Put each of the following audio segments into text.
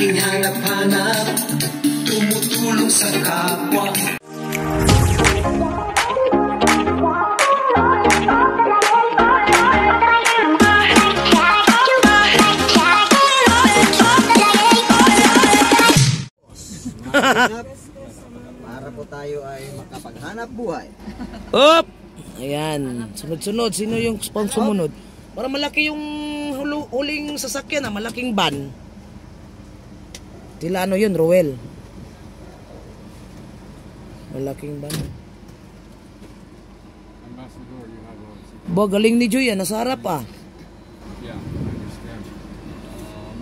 aking hanap-hanap, tumutulong sa kapwa. Para po tayo ay makapaghanap buhay. Up! Ayan, sunod-sunod. Sino yung sumunod? Para malaki yung huling sasakyan, malaking van. Tila ano yun, Roel? Malaking van. Bo, galing ni Joy, nasa harap ah. Yeah, I understand.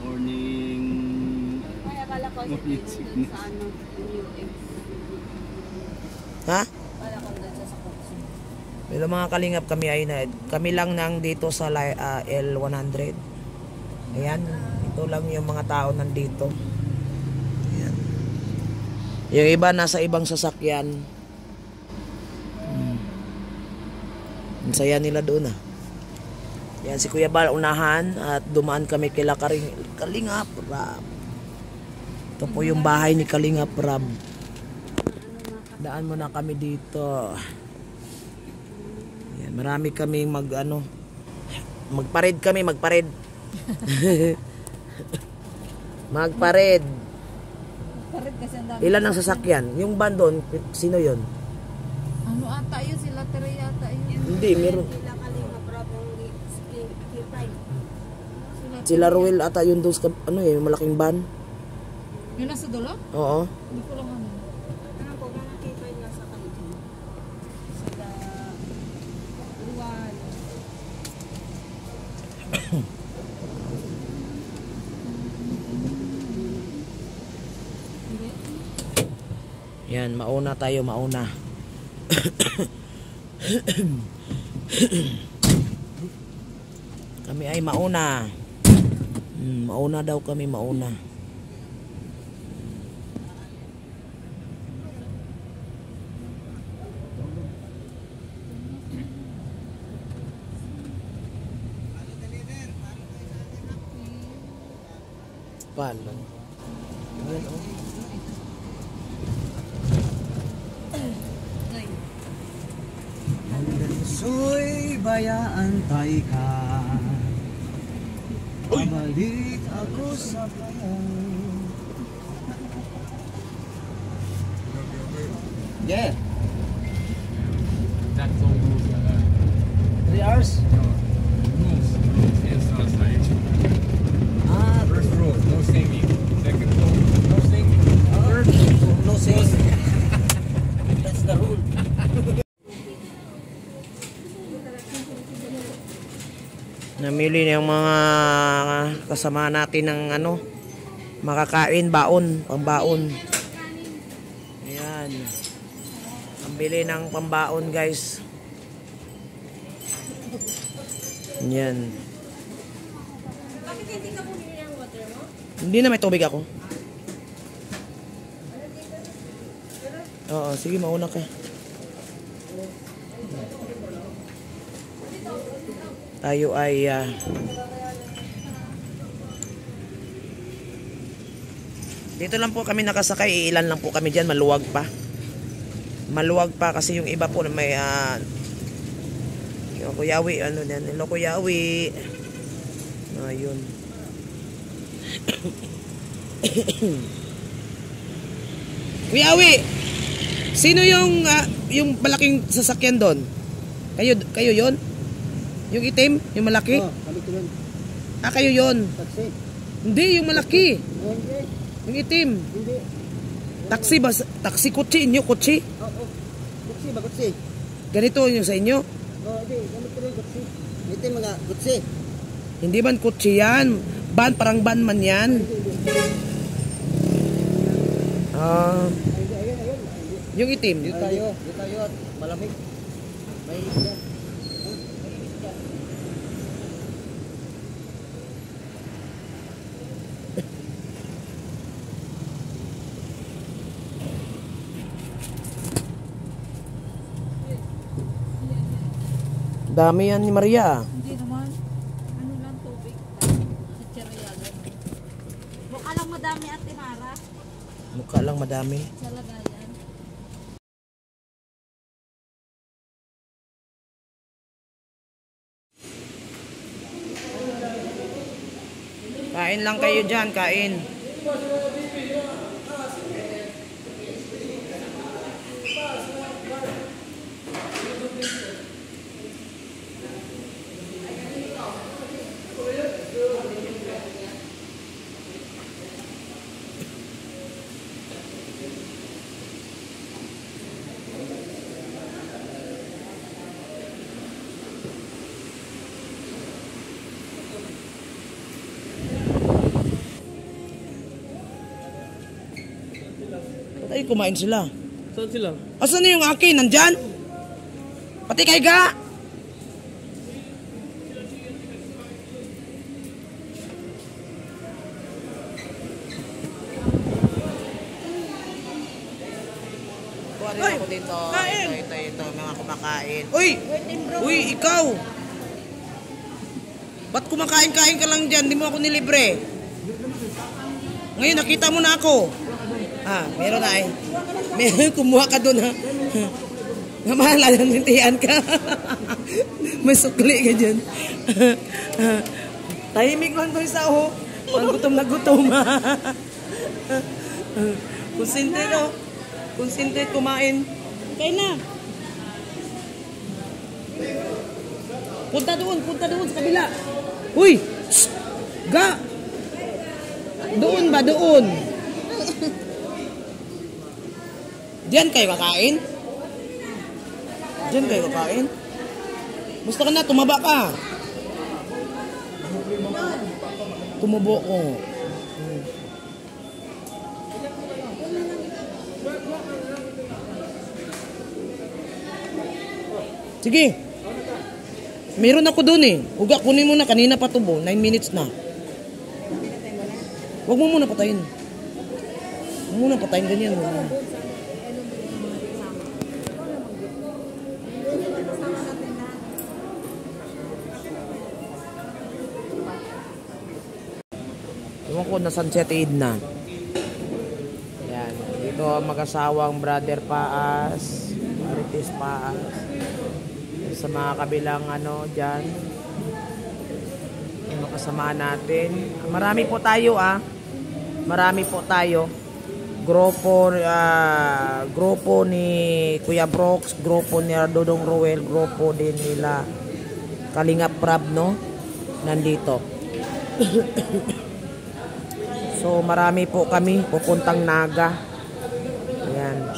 Morning. Ay, akala ko siya sa ano, UX. Ha? Akala ko doon sa Kutsu. Pero mga kalingap kami ay kami lang nang dito sa L100. Ayan, ito lang yung mga tao nandito. Ayan. Yung iba nasa ibang sasakyan. Ang saya nila doon ah. Yan si Kuya Bal unahan at dumaan kami kila Kalingap Rab. Ito po yung bahay ni Kalingap Rab. Daan mo na kami dito. Yan, marami kaming magpared kami, magpared. Magpared. Parit kasi ang dami. Ilan ang sasakyan? Yung van doon, sino yon? Ano ata yun? Sila Tere yata yun. Hindi, meron. Sila Kalingap Rab ang K5. Sila Ruel ata yun doon sa yung malaking van. Yun nasa dulo? Oo. Hindi ko lang ano. Ano po, mga K5 nasa Kalingap. Sila Luwan. Yan, mauna tayo, mauna. Kami ay mauna. Mauna daw kami, mauna. Paano? Ayan, oh. So'y bayaan tayo ka. Pabalik ako sa bayan. Yeah. That's all rules. 3 hours? Rules. It's outside. First rule, no singing. Second rule, no singing. Third rule, No singing. That's the rule. Namili na yung mga kasama natin ng makakain, baon, pambaon. Ayan. Ang bili ng pambaon, guys. Ayan. Bakit hindi ka bumili ng water mo? Hindi na may tubig ako. Oo, sige, mauna ka. Tayo ay dito lang po kami nakasakay, ilan lang po kami dyan, maluwag pa kasi yung iba po may Kuyawi, Kuyawi ayun. Kuyawi, sino yung malaking sasakyan doon? Kayo yon? Yung itim? Yung malaki? Oh, kami ko yun. Kayo yon. Taxi. Hindi, yung malaki. Oh, hindi. Yung itim. Hindi. Taxi ba? Taxi, kutsi inyo, kutsi? Oo. Kutsi ba, kutsi? Ganito yung sa inyo? Oo, hindi. Kami ko yun, kutsi. Ito yung mga kutsi. Hindi man kutsi yan. Ban, parang ban man yan. Yung itim. Dito tayo at malamig. May yan. Dami yan ni Maria. Hindi naman. Ano lang tubig. Chichirya lang. Mukha lang madami at Para Mukha lang madami. sa lagayan. Kain lang kayo dyan, kain. Ay, kumain sila. Saan sila? Asan na yung akin? Nandyan? Pati kay Ga? Kuha rin ako dito. Ito, mga kumakain. Uy! Uy, ikaw! Ba't kumakain-kain ka lang dyan? Di mo ako nilibre. Ngayon, nakita mo na ako. Meron na eh. Meron, kumuha ka doon ha. Nga mahal, nintihan ka. May sukli ka dyan. Tahimik lang to isa oh. Pag gutom na gutom ha. Konsentrate oh. Konsentrate kumain. Kain na. Punta doon sa kabila. Uy! Shh! Ga! Doon ba? Doon. Diyan kayo kakain? Diyan kayo kakain? Basta ka na, tumaba ka. Tumubo ko. Sige. Meron ako doon eh. Uga, kunin mo na. Kanina pa tubo. 9 minutes na. Huwag mo muna patayin. Huwag mo muna patayin. Ganyan mo. Ewan ko na sunset aid na. Ayan. Dito ang mag-asawang Brother Paas. Marites Paas. Sa mga kabilang ano dyan. Yung makasama natin. Marami po tayo Marami po tayo. Grupo ni Kuya Brooks. Grupo ni Dodong Roel. Grupo din nila Kalingap Prab, no? Nandito. So marami po kami pupuntang Naga. Ayan.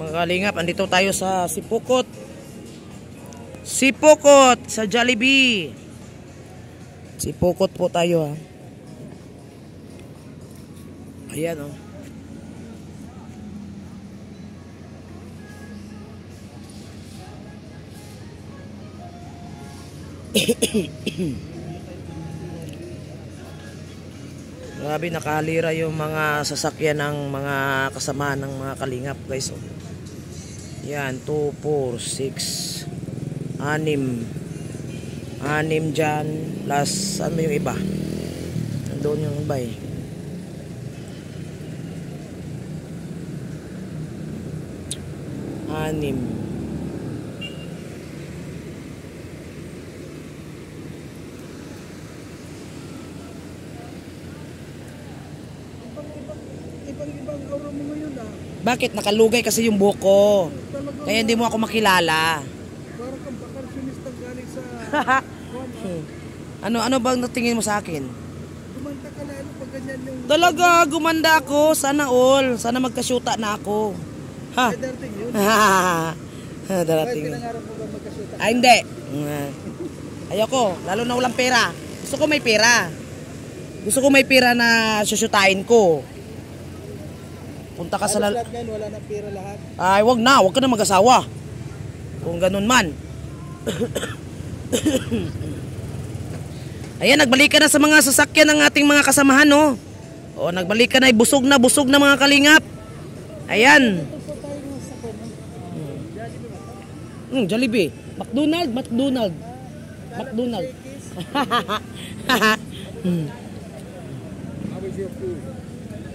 Mga kalingap, andito tayo sa Sipokot. Sipokot sa Jollibee. Sipokot po tayo ha. Ayan oh. Grabe, nakalira yung mga sasakyan ng mga kasama ng mga kalingap guys oh. Yan, 2, 4, 6 6 dyan plus ano yung iba, nandun yung iba eh. Anim. Ibang aura mo ngayon ah. Bakit? Nakalugay kasi yung buhok ko. Kaya hindi mo ako makilala. Parang kang bakarsyonista galing sa... Ano bang natingin mo sa akin? Kumanta ka lalo pag ganyan yung... Talaga, gumanda ako. Sana all. Sana magkasyuta na ako. Ha? Ay, darating yun. Ay, Darating. pinangarap mo ba magkasyuta? Ay, hindi. Ayoko. Lalo na walang pera. Gusto ko may pera. Gusto ko may pera na susyutain ko. Punta ka sa lahat ngayon, wala na pera lahat. Ay, wag na. Wag ka na mag-asawa. Kung ganun man. Ayan, nagbalik ka na sa mga sasakyan ng ating mga kasamahan, no? O, nagbalik ka na. Busog na mga kalingap. Ayan. Jollibee. McDonald. How was your food?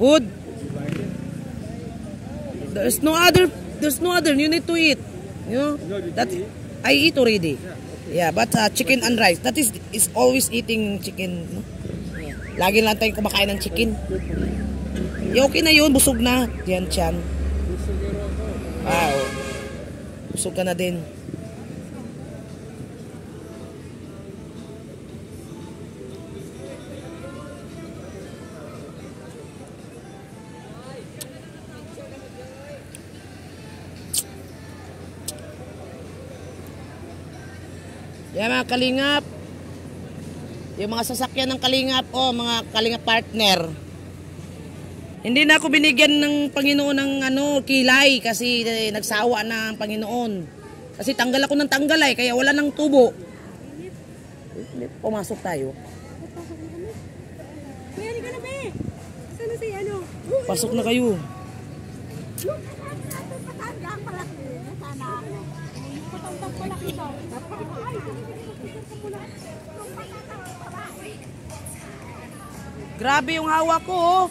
Food. There's no other. You need to eat. You know? That I eat already. Yeah, but chicken and rice. That is always eating chicken. No? Yeah. Lagi lang tayong kumakain ng chicken. Yeah, okay na yun. Busog na. Yan, tiyan. Wow. Busog ka na din. Yan mga kalingap. Yung mga sasakyan ng kalingap o mga kalingap partner. Hindi na ako binigyan ng Panginoon ng kilay kasi nagsawa na ang Panginoon. Kasi tanggal ako ng tanggal kaya wala nang tubo. Pumasok tayo. Mayroon ka na ba eh? Sana si ano? Pasok na kayo. Grabe yung hawak ko oh.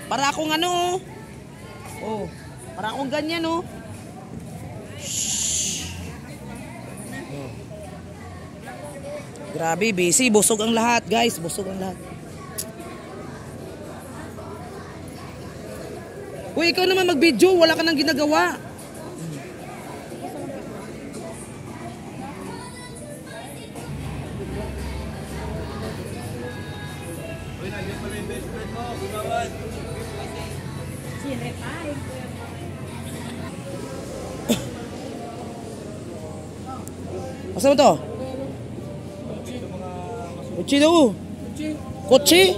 Para akong oh. Para akong ganyan oh. Oh. Grabe, busy. Busog ang lahat guys. Busog ang lahat. Uy, ikaw naman mag-video. Wala ka nang ginagawa. Asa mo to? Kutsi daw. Kutsi?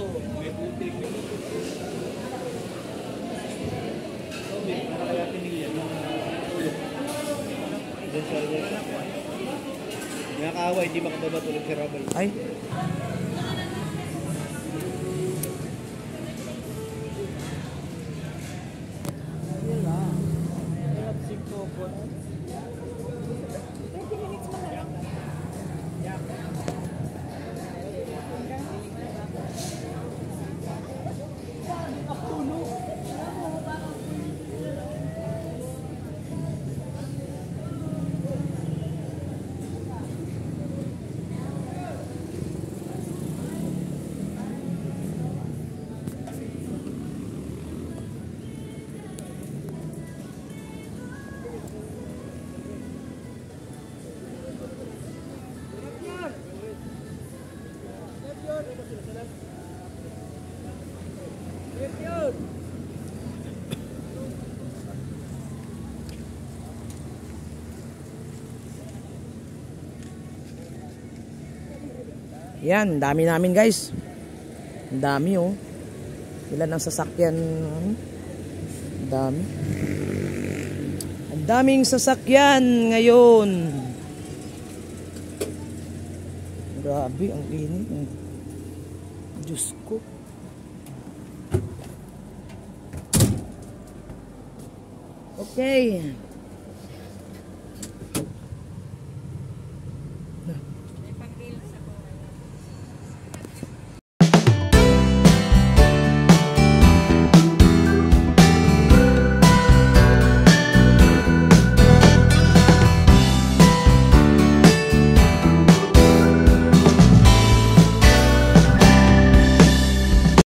Nakakaaway, di makababa tulog si Rabay. Ay. Yan, dami namin guys. Ang dami oh. Ilan ang sasakyan? Ang dami. Ang daming sasakyan ngayon. Grabe, ang init. Diyos ko. Okay.